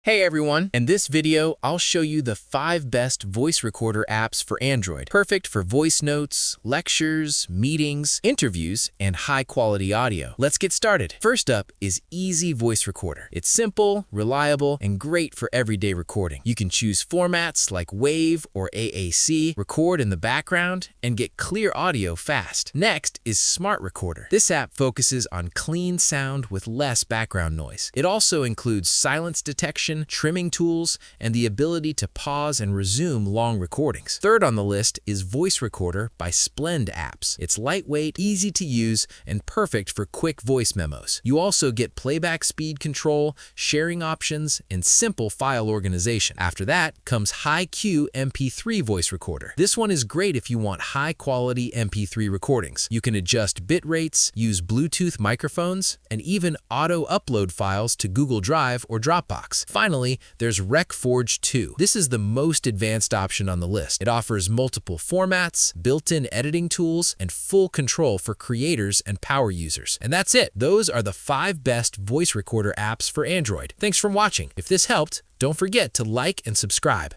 Hey everyone! In this video, I'll show you the 5 best voice recorder apps for Android. Perfect for voice notes, lectures, meetings, interviews, and high-quality audio. Let's get started. First up is Easy Voice Recorder. It's simple, reliable, and great for everyday recording. You can choose formats like WAV or AAC, record in the background, and get clear audio fast. Next is Smart Recorder. This app focuses on clean sound with less background noise. It also includes silence detection, trimming tools, and the ability to pause and resume long recordings. Third on the list is Voice Recorder by Splend Apps. It's lightweight, easy to use, and perfect for quick voice memos. You also get playback speed control, sharing options, and simple file organization. After that comes HiQ MP3 Voice Recorder. This one is great if you want high-quality MP3 recordings. You can adjust bit rates, use Bluetooth microphones, and even auto-upload files to Google Drive or Dropbox. Finally, there's RecForge 2. This is the most advanced option on the list. It offers multiple formats, built-in editing tools, and full control for creators and power users. And that's it. Those are the 5 best voice recorder apps for Android. Thanks for watching. If this helped, don't forget to like and subscribe.